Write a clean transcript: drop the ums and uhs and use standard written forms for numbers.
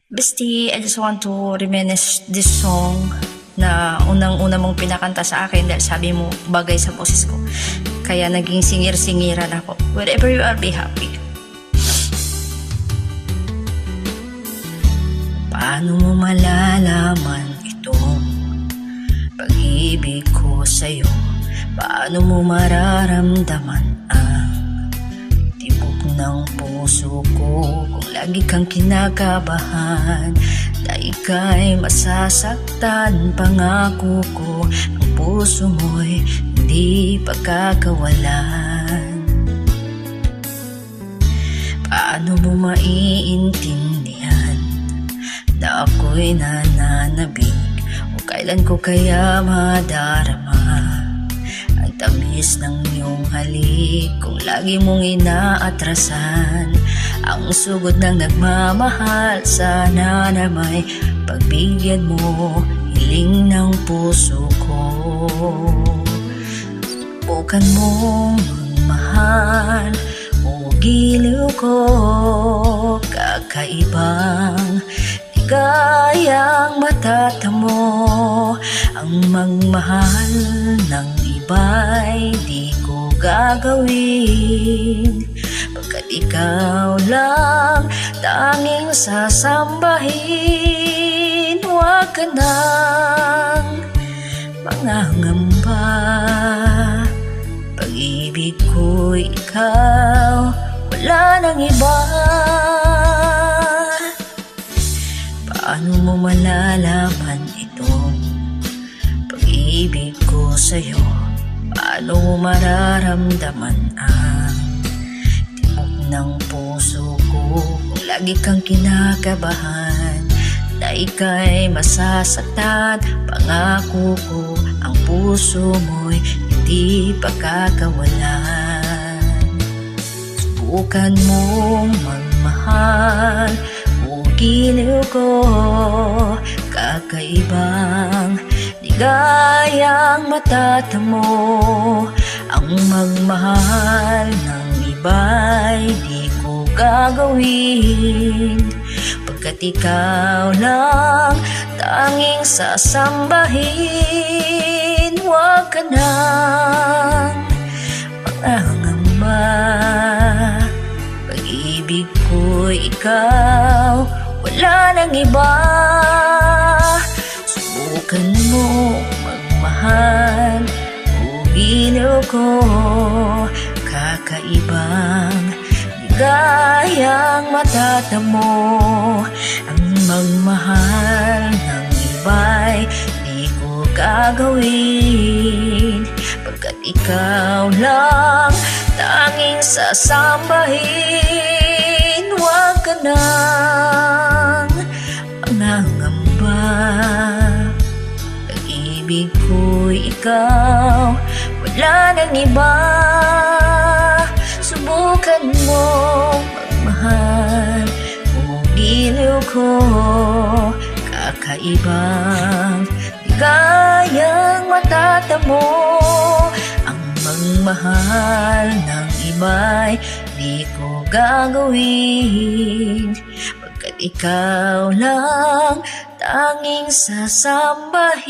Bestie, I just want to reminisce this song na unang-una mong pinakanta sa akin dahil sabi mo bagay sa boses ko. Kaya naging singir-singiran ako. Wherever you are, be happy. Paano mo malalaman itong pag-ibig ko sa'yo? Paano mo mararamdaman ang tibok ng puso ko kung lagi kang kinakabahan na ika'y masasaktan? Pangako ko ang puso mo'y hindi pagkakawalan. Paano mo maiintindihan na ako'y nananabik? O kailan ko kaya madarama ang tamis ng iyong halik kung lagi mong inaatrasan ang sugod ng nagmamahal? Sana na may pagbigyan mo hiling ng puso ko. Subukan mong magmahal o giliw ko, kakaibang ligayang matatamo. Ang magmahal ng iba'y di ko gagawin, pagkat ikaw lang tanging sasambahin. Huwag ka nang mangangamba, pag-ibig ko ikaw, wala nang iba. Paano mo malalaman itong pag-ibig ko sa'yo? Paano mo mararamdaman ang tibok ng puso ko kung lagi kang kinakabahan na ika'y masasaktan? Pangako ko ang puso mo'y hindi pagkakawalan. Subukan mong magmahal o giliw ko, kakaibang ligayang matatamo. Ang magmahal ng iba'y di ko gagawin, pagkat ikaw lang tanging sasambahin. Huwag ka nang mangangamba, pag-ibig ko ikaw, wala nang iba. Subukan mo magmahal o giliw ko, kakaibang ligayang matatamo. Ang magmahal ng iba'y di ko gagawin, pagkat ikaw lang tanging sasambahin. Huwag ka nang mangangamba, pag-ibig ko ikaw, wala nang iba. Subukan mo magmahal o giliw ko, kakaibang ligayang matatamo. Ang magmahal ng iba'y di ko gagawin, pagkat ikaw lang tanging sasambahin.